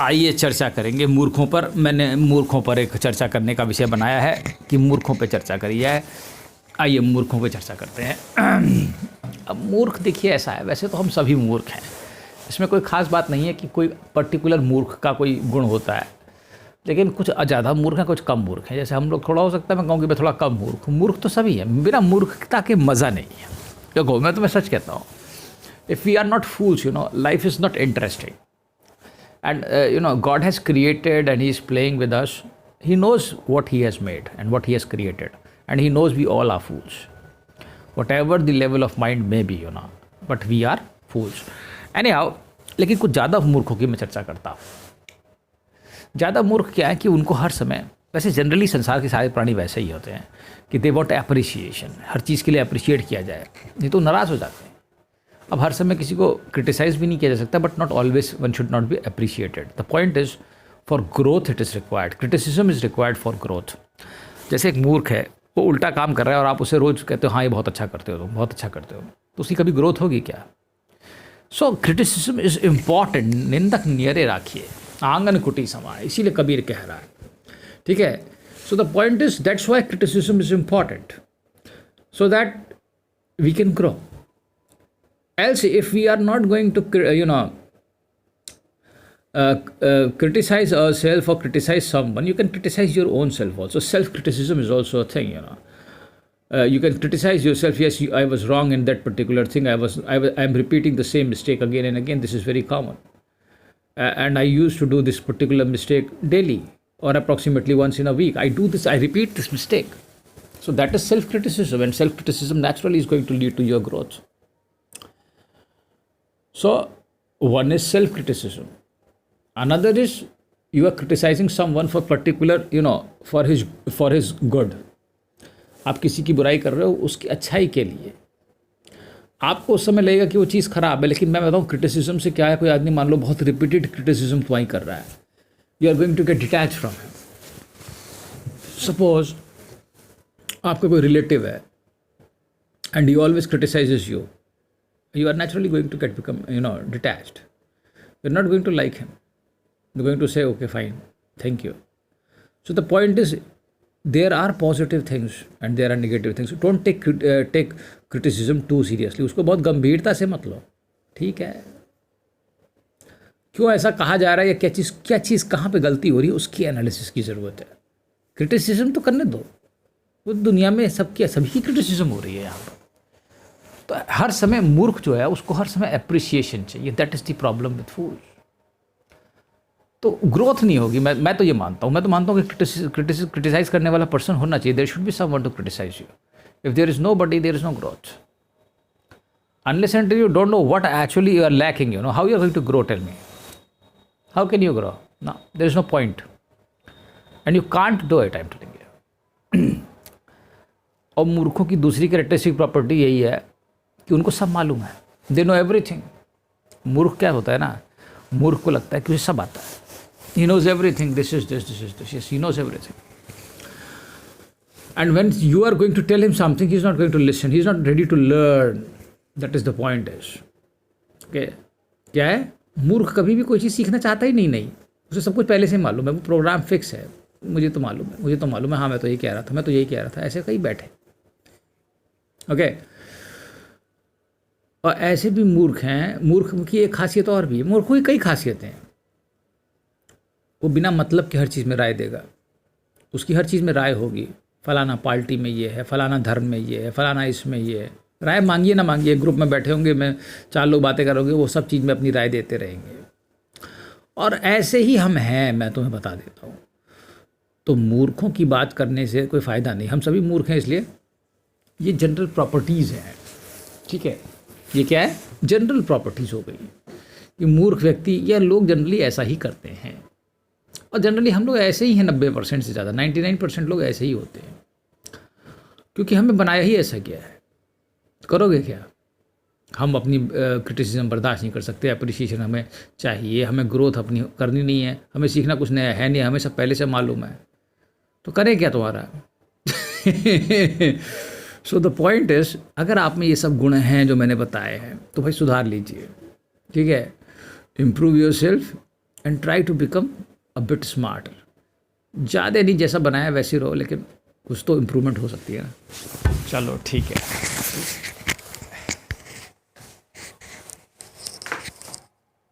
आइए चर्चा करेंगे मूर्खों पर। मैंने मूर्खों पर एक चर्चा करने का विषय बनाया है कि मूर्खों पर चर्चा करी जाए। आइए मूर्खों पर चर्चा करते हैं। अब मूर्ख देखिए ऐसा है, वैसे तो हम सभी मूर्ख हैं, इसमें कोई ख़ास बात नहीं है कि कोई पर्टिकुलर मूर्ख का कोई गुण होता है, लेकिन कुछ ज़्यादा मूर्ख हैं, कुछ कम मूर्ख हैं। जैसे हम लोग थोड़ा हो सकता है मैं कहूँ कि मैं थोड़ा कम मूर्ख हूँ। मूर्ख तो सभी है, बिना मूर्खता के मज़ा नहीं है। देखो मैं तुम्हें सच कहता हूँ, if we are not fools, life is not interesting. And God has created and He is playing with us. He knows what He has made and what He has created, and He knows we all are fools, whatever the level of mind may be, but we are fools. Anyhow, लेकिन कुछ ज़्यादा मूर्खों की मैं चर्चा करता हूँ। ज़्यादा मूर्ख क्या है कि उनको हर समय, वैसे जनरली संसार के सारे प्राणी वैसे ही होते हैं कि दे वॉन्ट एप्रिसिएशन, हर चीज़ के लिए अप्रिशिएट किया जाए, नहीं तो नाराज़ हो जाते हैं। अब हर समय किसी को क्रिटिसाइज भी नहीं किया जा सकता, but not always one should not be appreciated. The point is for growth it is required, criticism is required for growth. जैसे एक मूर्ख है, वो उल्टा काम कर रहा है और आप उसे रोज़ कहते हो हाँ ये बहुत अच्छा करते हो, तुम बहुत अच्छा करते हो, तो उसकी कभी ग्रोथ होगी क्या? सो क्रिटिसिज्म इज़ इम्पॉर्टेंट। निंदक नियरे राखिए आंगन कुटी समाए, इसीलिए कबीर कह रहा है, ठीक है। So the point is that's why criticism is important, so that we can grow. Else, if we are not going to, criticize ourselves or criticize someone, you can criticize your own self also. Self-criticism is also a thing, you can criticize yourself. Yes, I was wrong in that particular thing. I am repeating the same mistake again and again. This is very common, and I used to do this particular mistake daily or approximately once in a week. I do this. I repeat this mistake. So that is self-criticism, and self-criticism naturally is going to lead to your growth. So one is self-criticism. Another is you are criticizing someone for particular, for his good. आप किसी की बुराई कर रहे हो उसकी अच्छाई के लिए। आपको उस समय लगेगा कि वो चीज़ खराब है, लेकिन मैं बताऊँ क्रिटिसिज्म से क्या है। कोई आदमी मान लो बहुत रिपीटेड क्रिटिसिज्म तुम्हारी कर रहा है, you are going to get detach from him. Suppose आपका कोई रिलेटिव है and he always criticises you, you are naturally going to become detached. You're not going to like him. You're going to say okay fine, thank you. So the point is there are positive things and there are negative things. Don't take criticism too seriously. उसको बहुत गंभीरता से मत लो, ठीक है। क्यों ऐसा कहा जा रहा है या क्या चीज़ कहाँ पे गलती हो रही है, उसकी एनालिसिस की ज़रूरत है। क्रिटिसिज्म तो करने दो, वो दुनिया में सभी की क्रिटिसिज्म हो रही है यहाँ पर। तो हर समय मूर्ख जो है उसको हर समय अप्रिसिएशन चाहिए। That is the problem with fools. तो ग्रोथ नहीं होगी। मैं तो ये मानता हूँ, कि क्रिटिसाइज करने वाला पर्सन होना चाहिए। There should be someone to criticise you. If there is nobody, there is no growth. Unless and you don't know what actually you are lacking, how you are going to grow, tell me. How can you grow? No, there is no point and you can't do it, I am telling you. और मूर्खों की दूसरी characteristic property यही है कि उनको सब मालूम है, दे नो एवरीथिंग। मूर्ख क्या होता है ना, मूर्ख को लगता है कि उसे सब आता है, he knows everything, this is this, he knows everything. And when you are going to tell him something, he is not going to listen, he is not ready to learn. That is the point is, okay. क्या है, मूर्ख कभी भी कोई चीज़ सीखना चाहता ही नहीं, उसे सब कुछ पहले से मालूम है, वो प्रोग्राम फिक्स है। मुझे तो मालूम है, हाँ मैं तो यही कह रहा था, ऐसे कहीं बैठे, ओके। और ऐसे भी मूर्ख हैं। मूर्ख की एक खासियत और भी है, मूर्खों की कई खासियतें हैं। वो बिना मतलब के हर चीज़ में राय देगा, उसकी हर चीज़ में राय होगी। फलाना पार्टी में ये है, फलाना धर्म में ये है, फलाना इसमें ये है। राय मांगिए ना मांगिए, ग्रुप में बैठे होंगे, मैं 4 लोग बातें करोगे, वो सब चीज़ में अपनी राय देते रहेंगे। और ऐसे ही हम हैं, मैं तुम्हें बता देता हूँ। तो मूर्खों की बात करने से कोई फ़ायदा नहीं। हम सभी मूर्ख हैं, इसलिए ये जनरल प्रॉपर्टीज़ हैं, ठीक है। ये क्या है, जनरल प्रॉपर्टीज़ हो गई कि मूर्ख व्यक्ति या लोग जनरली ऐसा ही करते हैं। और जनरली हम लोग ऐसे ही हैं, 90% से ज़्यादा 99% लोग ऐसे ही होते हैं, क्योंकि हमें बनाया ही ऐसा गया है। करोगे क्या? हम अपनी क्रिटिसिज्म बर्दाश्त नहीं कर सकते, अप्रिसिएशन हमें चाहिए, हमें ग्रोथ अपनी करनी नहीं है, हमें सीखना कुछ नया है नहीं, हमें सब पहले से मालूम है, तो करें क्या तुम्हारा? सो द पॉइंट इज, अगर आप में ये सब गुण हैं जो मैंने बताए हैं, तो भाई सुधार लीजिए, ठीक है। Improve yourself and try to become a bit smarter. ज़्यादा नहीं, जैसा बनाया वैसे ही रहो, लेकिन कुछ तो इम्प्रूवमेंट हो सकती है ना। चलो ठीक है।